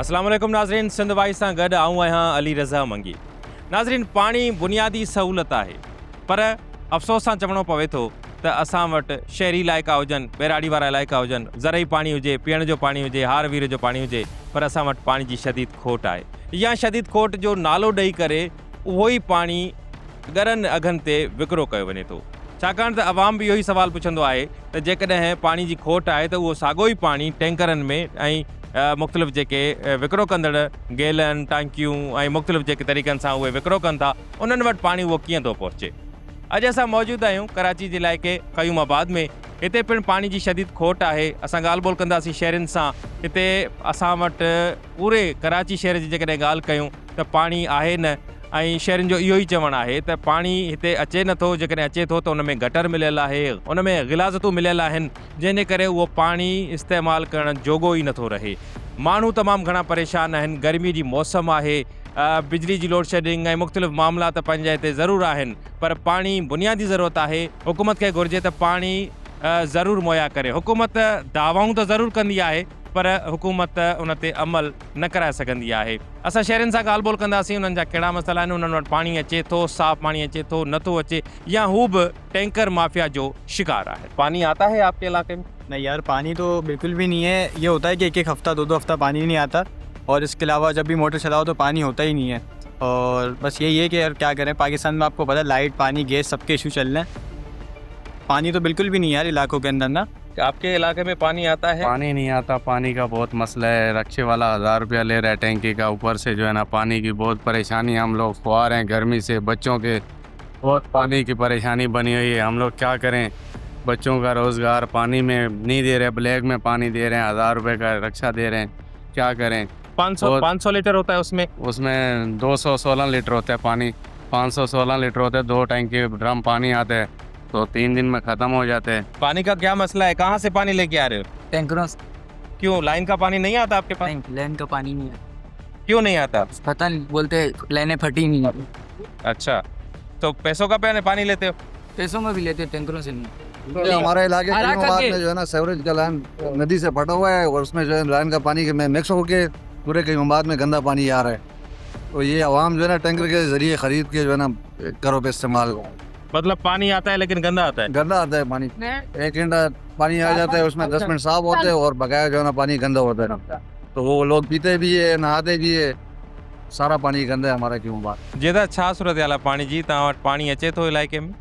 अस्सलाम वालेकुम नाज़रीन, सिंध वाइस सां गॾु आऊं आहियां अली रज़ा मंगी। नाज़रीन, पाणी बुनियादी सहूलत आहे, पर अफ़सोस सां चवणो पवे थो त असां वटि शहरी इलाइक़ा हुजनि, ॿेराड़ी वारा इलाइक़ा हुजनि, ज़रई पाणी हुजे, पीअण जो पाणी हुजे, हार वीर जो पाणी हुजे, पर असां वटि पाणी जी शदीद खोट आहे। या शदीद खोट जो नालो ॾेई करे उहो ई पाणी गरनि अघनि ते विकिरो कयो वञे थो। छाकाणि त अवाम बि इहो ई सुवालु पुछंदो आहे त जेकॾहिं पाणी जी खोट आहे त उहो साॻियो ई पाणी टैंकरनि में ऐं मुख़्तलिफ़ जेके विकिरो कंदड़ गेलनि, टांकियूं ऐं मुख़्तलिफ़ जेके तरीक़नि सां उहे विकिरो कनि था, उन्हनि वटि पाणी उहो कीअं थो पहुचे। अॼु असां मौजूदु आहियूं कराची जे इलाइक़े क़यूमाबाद में। हिते पिणु पाणी जी शदीद खोट आहे। असां ॻाल्हि ॿोल कंदासीं शहरनि सां। हिते असां वटि पूरे कराची शहर जी जेकॾहिं ॻाल्हि कयूं त पाणी आहे न, ऐं शहरनि जो इहो ई चवणु आहे त पाणी हिते अचे नथो, जेकॾहिं अचे थो त उन में गटर मिलियल आहे, उन में गिलाज़तूं मिलियल आहिनि, जंहिंजे करे उहो पाणी इस्तेमालु करण जोॻो ई नथो रहे। माण्हू तमामु घणा परेशान आहिनि। गर्मी जी मौसम आहे, बिजली जी लोड शेडिंग ऐं मुख़्तलिफ़ मामलात पंहिंजे हिते ज़रूरु आहिनि, पर पाणी बुनियादी ज़रूरत आहे। हुकूमत खे घुरिजे त पाणी ज़रूरु मुहैया करे। हुकूमत दावाऊं त ज़रूरु कंदी आहे, पर हुकूमत उन ते अमल न कराए सघंदी आहे। असां शहरनि सां ॻाल्हि ॿोल कंदासीं, उन्हनि जा कहिड़ा मसइला आहिनि, उन्हनि वटि पाणी अचे थो, साफ़ पाणी अचे थो, नथो अचे, या हू बि टैंकर माफिया जो शिकार आहे। पानी आता है आपके इलाके में? नहीं यार, पानी तो बिल्कुल भी नहीं है। ये होता है कि एक हफ़्ता दो हफ्ता पानी नहीं आता, और इसके अलावा जब भी मोटर चलाओ तो पानी होता ही नहीं है। और बस यही है कि यार क्या करें, पाकिस्तान में आपको पता है लाइट, पानी, गैस सबके इशू चल रहे हैं। पानी तो बिल्कुल भी नहीं यार इलाकों के अंदर ना। आपके इलाके में पानी आता है? पानी नहीं आता, पानी का बहुत मसला है। रक्शे वाला 1000 रुपया ले रहा है टैंकी का, ऊपर से जो है ना पानी की बहुत परेशानी। हम लोग खुआर हैं गर्मी से, बच्चों के बहुत पानी की परेशानी बनी हुई है। हम लोग क्या करें, बच्चों का रोज़गार पानी में नहीं दे रहे, ब्लैक में पानी दे रहे हैं, 1000 रुपये का रक्षा दे रहे हैं, क्या करें। 500 लीटर होता है उसमें? उसमें 216 लीटर होता है पानी, 516 लीटर होता है। 2 टैंकी ड्रम पानी आता है तो 3 दिन में ख़त्म हो जाते हैं। पानी का क्या मसला है? कहाँ से पानी लेके आ रहे हो? टैंकरों से। क्यों, लाइन का पानी नहीं आता आपके पास? लाइन का पानी नहीं है। क्यों नहीं आता? पता नहीं, बोलते लाइनें फटी नहीं है। अच्छा, तो पैसों का पानी लेते हो? पैसों में भी लेते हैं, टैंकरों से नहीं। हमारे इलाके में जो है ना सेवरेज का लाइन नदी से फटा हुआ है, और उसमें जो है लाइन का पानी में मिक्स होके पूरे क़यूमाबाद में गंदा पानी आ रहा है। तो ये आवाम जो है ना टैंकर के जरिए खरीद के जो है ना करो पे इस्तेमाल। मतलब पानी आता है लेकिन गंदा आता है? गंदा आता है पानी। 1 घंटा पानी आ जाता है, उसमें 10 मिनट साफ होते हैं, और बकाया जो है ना पानी गंदा होता है ना, तो वो लोग पीते भी है, नहाते भी है, सारा पानी गंदा है हमारा क़यूमाबाद। जेदा छा सूरत हाल आहे पाणी जी? तव्हां वटि पाणी अचे थो इलाइक़े में?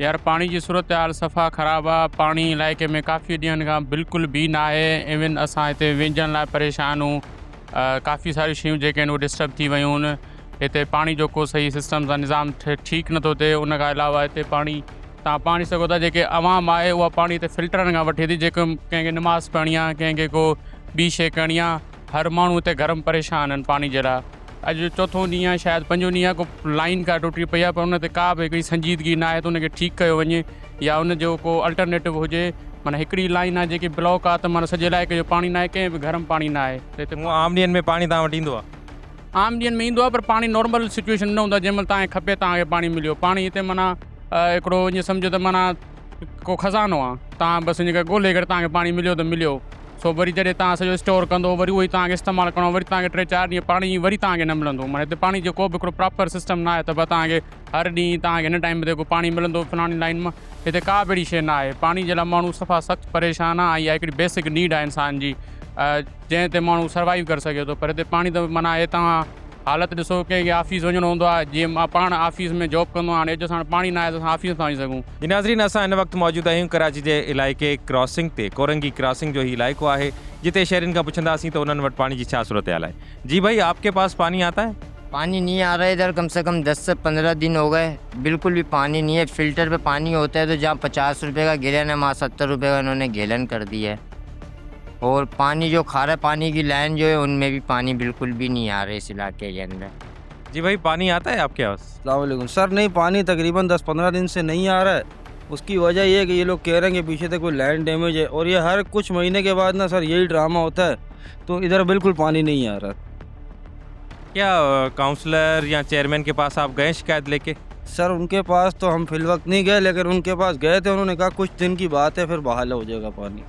यार पानी जी सूरत हाल सफ़ा ख़राबु आहे। पाणी इलाइक़े में काफ़ी ॾींहंनि खां बिल्कुल भी ना आहे। इवन असां हिते विझण लाइ परेशान हूँ। काफ़ी सारी शयूं जेके आहिनि उहे डिस्टर्ब थी वियूं आहिनि। हिते पाणी जो को सही सिस्टम सां निज़ाम ठीकु नथो थिए। उन खां अलावा हिते पाणी तव्हां पाणी सघो था, जेके आवाम आहे उहा पाणी हिते फिल्टरनि खां वठे थी। जेके कंहिंखे नमाज़ पढ़णी आहे, कंहिंखे को ॿी शइ करणी आहे, हर माण्हू हिते गरम परेशान आहिनि पाणी जे लाइ। अॼु चौथों ॾींहुं आहे, शायदि 5 ॾींहं को लाइन का टुटी पई आहे, पर उन ते का बि हिकिड़ी संजीदगी न आहे त उनखे ठीकु कयो वञे, या उन जो को अल्टरनेटिव हुजे। माना हिकिड़ी लाइन आहे जेकी ब्लॉक आहे, त माना सॼे इलाइक़े जो पाणी न आहे, कंहिं बि गरम पाणी न आहे। त हिते आम ॾींहंनि में पाणी तव्हां वटि ईंदो आहे? आम ॾींहंनि में ईंदो आहे, पर पाणी नॉर्मल सिचुएशन न हूंदो आहे। जंहिंमहिल तव्हांखे खपे तव्हांखे पाणी मिलियो। पाणी हिते माना हिकिड़ो ईअं सम्झो त माना को खज़ानो आहे। तव्हां बसि इन खे ॻोल्हे करे तव्हांखे पाणी मिलियो त मिलियो। सो वरी जॾहिं तव्हां सॼो स्टोर कंदो, वरी उहो ई तव्हांखे इस्तेमालु करिणो, वरी तव्हांखे 3-4 ॾींहं पाणी वरी तव्हांखे न मिलंदो। माना हिते पाणी जो को बि हिकिड़ो प्रॉपर सिस्टम न आहे त तव्हांखे हर ॾींहुं तव्हांखे हिन टाइम ते को पाणी मिलंदो फलाणी लाइन मां। हिते का बि अहिड़ी शइ न आहे। पाणी जे लाइ माण्हू सफ़ा सख़्तु परेशान आहे, ऐं इहा हिकिड़ी बेसिक नीड आहे इंसान जी, जंहिं ते माण्हू सर्वाइव करे सघे थो। पर हिते पाणी त माना हे तव्हां हालत ॾिसो, कंहिंखे ऑफिस वञिणो हूंदो आहे, जीअं मां पाण ऑफिस में जॉब कंदो आहियां, हाणे अॼु असां पाणी न आहे त असां ऑफिस था वञी सघूं। जी नाज़रीन, असां हिन वक़्तु मौजूदु आहियूं कराची जे इलाइक़े क्रॉसिंग ते। कोरंगी क्रॉसिंग जो ही इलाइक़ो आहे, जिते शहरनि खां पुछंदासीं त उन्हनि वटि पाणी जी छा सूरत हाल आहे। जी भाई, आपके पास पानी आता है? पानी नहीं आ रहा है इधर, कम से कम 10 से 15 दिन हो गए, बिल्कुल भी पानी नहीं है। फ़िल्टर पे पानी होता है तो जहाँ 50 रुपये का गैलन है, वहाँ 70 रुपये का इन्होंने गैलन कर दिया है। और पानी जो खारा पानी की लाइन जो है, उनमें भी पानी बिल्कुल भी नहीं आ रहा है इस इलाके के अंदर। जी भाई, पानी आता है आपके पास? अस्सलाम वालेकुम सर। नहीं, पानी तकरीबन 10-15 दिन से नहीं आ रहा है। उसकी वजह ये है कि ये लोग कह रहे हैं कि पीछे से कोई लैंड डैमेज है, और ये हर कुछ महीने के बाद ना सर यही ड्रामा होता है, तो इधर बिल्कुल पानी नहीं आ रहा। क्या काउंसलर या चेयरमैन के पास आप गए शिकायत लेके? सर उनके पास तो हम फिल वक्त नहीं गए, लेकिन उनके पास गए थे, उन्होंने कहा कुछ दिन की बात है, फिर बहाल हो जाएगा पानी।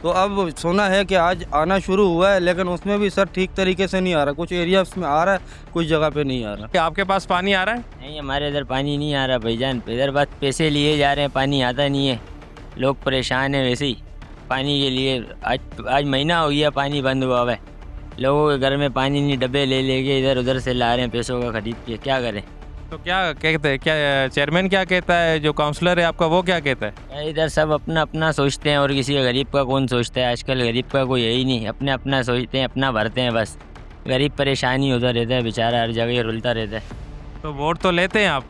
तो अब सुना है कि आज आना शुरू हुआ है, लेकिन उसमें भी सर ठीक तरीके से नहीं आ रहा। कुछ एरियाज में आ रहा है, कुछ जगह पे नहीं आ रहा। क्या आपके पास पानी आ रहा है? नहीं, हमारे इधर पानी नहीं आ रहा भाईजान। इधर बस पैसे लिए जा रहे हैं, पानी आता नहीं है। लोग परेशान हैं वैसे ही पानी के लिए। आज महीना हो गया पानी बंद हुआ हुआ है। लोगों के घर में पानी नहीं, डब्बे ले लेके इधर उधर से ला रहे हैं पैसों का खरीद के। क्या करें? तो क्या कहते हैं, क्या चेयरमैन क्या कहता है, जो काउंसलर है आपका वो क्या कहता है? इधर सब अपना अपना सोचते हैं और किसी का गरीब का कौन सोचता है। आजकल गरीब का कोई है ही नहीं, अपने अपना सोचते हैं, अपना भरते हैं बस। गरीब परेशानी होता रहता है बेचारा, हर जगह रुलता रहता है। तो वोट तो लेते हैं आप?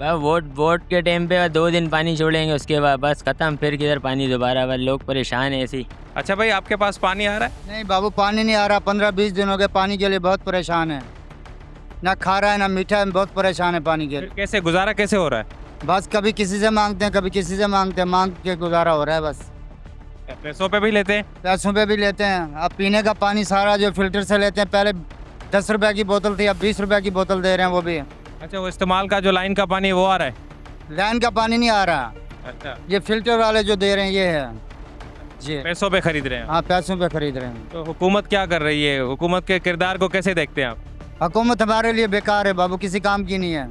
वोट के टाइम पे 2 दिन पानी छोड़ेंगे, उसके बाद बस ख़त्म, फिर किधर पानी दोबारा। बस लोग परेशान हैं ऐसे ही। अच्छा भाई, आपके पास पानी आ रहा है? नहीं बाबू, पानी नहीं आ रहा। 15-20 दिन हो गए, पानी के लिए बहुत परेशान है। ना खा रहा है ना मीठा है, बहुत परेशान है पानी के फिर लिए। कैसे गुजारा कैसे हो रहा है? बस कभी किसी से मांगते हैं, कभी किसी से मांगते हैं, मांग के गुजारा हो रहा है बस। पैसों पे भी लेते हैं? पैसों पे भी लेते हैं। अब पीने का पानी सारा जो फिल्टर से लेते हैं, पहले 10 रुपये की बोतल थी, अब 20 रुपये की बोतल दे रहे हैं वो भी। अच्छा, वो इस्तेमाल का जो लाइन का पानी है वो आ रहा है? लाइन का पानी नहीं आ रहा, अच्छा, ये फिल्टर वाले जो दे रहे हैं ये है जी। पैसों पे खरीद रहे हैं? हाँ, पैसों पे खरीद रहे हैं। तो हुकूमत क्या कर रही है? हुकूमत के किरदार को कैसे देखते हैं आप? हुकूमत हमारे लिए बेकार है बाबू, किसी काम की नहीं है।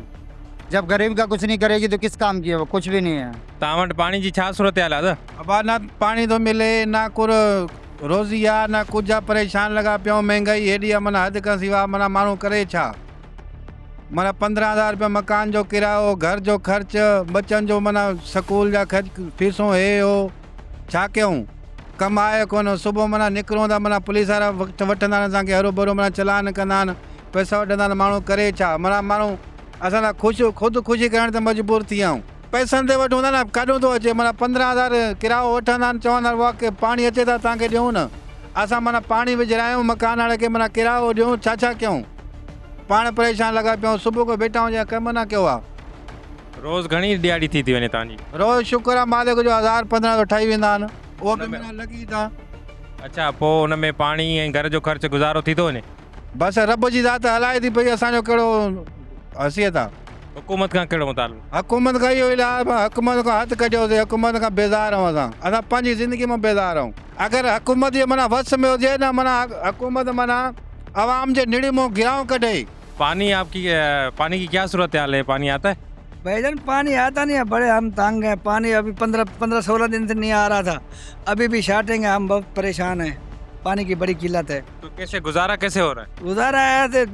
जब गरीब का कुछ नहीं करेगी तो किस काम की है वो? कुछ भी नहीं है। तावट पानी जी छा सूरत हाल आहे? अब ना पानी तो मिले ना कुर रोज़ी आ ना कुछ आ, परेशान लगा पियो। महंगाई हेॾी आहे, माना हद खां सिवा माना माण्हू करे छा। माना 15,000 रुपया मकान जो किरायो, घर जो ख़र्च, बच्चनि जो माना स्कूल जा ख़र्च, फीसूं हे हो, छा कयूं? कमाए कोन। सुबुह माना निकिरूं था, माना पुलिस वारा वक़्तु वठंदा आहिनि असांखे, हरू भरू माना चलान कंदा आहिनि, पैसा वठंदा आहिनि। माण्हू करे छा? माना माण्हू असां लाइ ख़ुदि करण ते मजबूर थी विया आहियूं। पैसनि ते वठूं था न, काॾों थो अचे। माना 15,000 किरायो वठंदा आहिनि, चवंदा आहिनि वाक़ई पाणी अचे था तव्हांखे ॾियूं न। असां माना पाणी विझरायूं, मकान वारे खे माना किरायो ॾियूं, छा छा कयूं? पाण परेशान लॻा पिया आहियूं। सुबुह खां वेठा हुजूं, कमु न कयो आहे। रोज़ घणी दिहाड़ी थी वञे तव्हांजी? रोज़ शुक्र आहे मालिक जो 1000-1500 ठही वेंदा आहिनि, उहो बि माना लॻी था। अच्छा, पोइ हुन में पाणी ऐं घर जो ख़र्चु गुज़ारो थी थो वञे? बसि रब जी ज़ात हलाए थी पई, असांजो कहिड़ो हसियत आहे। हुकूमत खां कहिड़ो मुतालबो? हुकूमत खां इहो इलाही, हुकूमत खां हथु कढियोसीं। हुकूमत खां बेज़ार आहियूं असां पंहिंजी ज़िंदगी मां बेज़ार आहियूं। अगरि हुकूमत जे माना वस में हुजे न, माना हुकूमत माना आवाम जे निड़ी मां गिराव कढे। पानी पानी की क्या सूरत हाल है? पानी आता है? भाईजान पानी आता नहीं है, बड़े हम तंग हैं। पानी अभी 15-16 दिन से नहीं आ रहा था, अभी भी स्टार्टिंग है। हम बहुत परेशान हैं, पानी की बड़ी किल्लत है। तो कैसे गुजारा कैसे हो रहा है? गुजारा है तो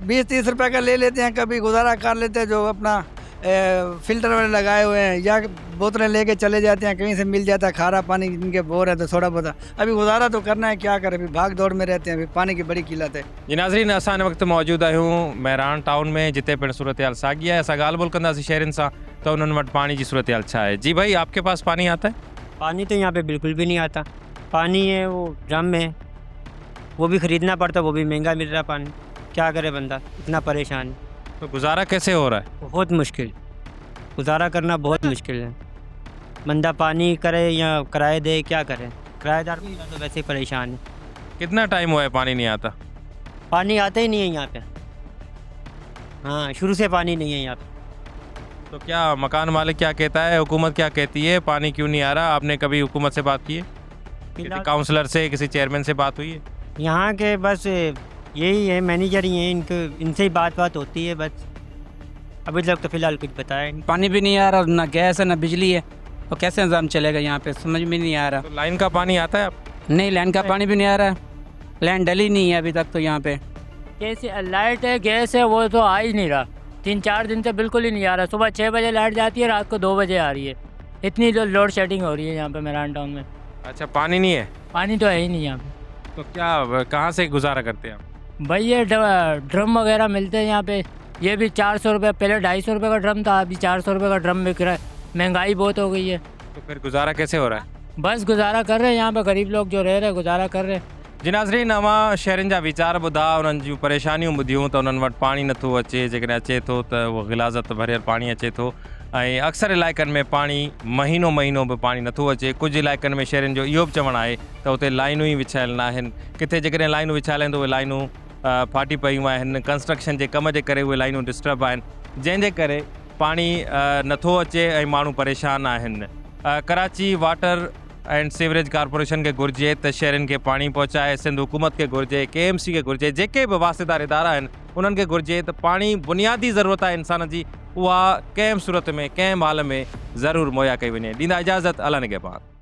20-30 रुपए का ले लेते हैं, कभी गुजारा कर लेते हैं। जो अपना फिल्टर वाले लगाए हुए हैं, या बोतलें लेके चले जाते हैं, कहीं से मिल जाता है खारा पानी, इनके बोर है तो थोड़ा बहुत अभी गुजारा तो करना है, क्या करें। अभी भाग दौड़ में रहते हैं, अभी पानी की बड़ी किल्लत है। जी नाज़रीन, असां हिन वक़्तु मौजूदु आहियूं मेहरान टाउन में, जिते पिणु सूरत हाल साॻी आहे। असां ॻाल्हि ॿोल कंदासीं शहरनि सां त उन्हनि वटि पानी जी सूरत हाल छा आहे। जी भाई, आपके पास पानी आता है? पानी तो यहाँ पे बिल्कुल भी नहीं आता। पानी है वो ड्रम में, वो भी ख़रीदना पड़ता, वो भी महंगा मिल रहा पानी। क्या करे बंदा, इतना परेशान। तो गुजारा कैसे हो रहा है? बहुत मुश्किल, गुजारा करना बहुत मुश्किल है। बंदा पानी करे या किराए दे, क्या करे। किराएदार तो वैसे ही परेशान है। कितना टाइम हुआ है पानी नहीं आता? पानी आता ही नहीं है यहाँ पे। हाँ, शुरू से पानी नहीं है यहाँ पे। तो क्या मकान मालिक क्या कहता है, हुकूमत क्या कहती है, पानी क्यों नहीं आ रहा? आपने कभी हुकूमत से बात की है? किसी काउंसलर से, किसी चेयरमैन से बात हुई है? यहाँ के बस यही है, मैनेजर ही हैं, इनसे ही बात होती है बस। अभी तक तो फ़िलहाल कुछ बताया नहीं। पानी भी नहीं आ रहा, ना गैस है ना बिजली है, तो कैसे निज़ाम चलेगा यहाँ पे, समझ में नहीं आ रहा। तो लाइन का पानी आता है आप? नहीं, लाइन का पानी भी नहीं आ रहा है, लाइन डली नहीं है अभी तक तो यहाँ पे। कैसे लाइट है, गैस है, वो तो आ ही नहीं रहा। 3-4 दिन से बिल्कुल ही नहीं आ रहा। सुबह 6 बजे लाइट जाती है, रात को 2 बजे आ रही है। इतनी लोड शेडिंग हो रही है यहाँ पे मेहरान टाउन में। अच्छा, पानी नहीं है? पानी तो है ही नहीं यहाँ पे। तो क्या कहाँ से गुजारा करते हैं आप? भाई ये ड्रम वगैरह मिलते हैं यहाँ पे। ये भी 400 रुपये, पहले 250 रुपये का ड्रम था, अभी 400 रुपये का ड्रम बिक रहा है। महंगाई बहुत हो गई है। तो फिर गुजारा कैसे हो रहा है? बस गुजारा कर रहे हैं, यहाँ पे गरीब लोग जो रह रहे हैं गुजारा कर रहे हैं। जी नाज़रीन, अवां शहरनि जा वीचार ॿुधा, उन्हनि जूं परेशानियूं ॿुधियूं त उन्हनि वटि पाणी नथो अचे। जेकॾहिं अचे थो त उहो ग़िलाज़त भरियल पाणी अचे थो, ऐं अक्सर इलाइक़नि में पाणी महीनो महीनो बि पाणी नथो अचे। कुझु इलाइक़नि में शहरनि जो इहो बि चवणु आहे त उते लाइनूं ई विछायल न आहिनि। किथे जेकॾहिं लाइनूं विछायल आहिनि त उहे लाइनूं फाटी पयूं आहिनि। कंस्ट्रक्शन जे कम जे करे उहे लाइनूं डिस्टर्ब आहिनि, जंहिंजे करे पाणी नथो अचे ऐं माण्हू परेशान आहिनि। Karachi water and sewerage corporation के घुर्जे त शहरनि खे पाणी पहुचाए, सिंध हुकूमत के घुर्जे, KMC के घुर्जे, जेके बि वास्तेदार इदारा आहिनि उन्हनि खे घुर्जे त पाणी बुनियादी ज़रूरत आहे इंसान जी, उहा कंहिं सूरत में कंहिं माल में ज़रूरु मुहैया कई वञे। ॾींदा इजाज़त, अला निगहबान।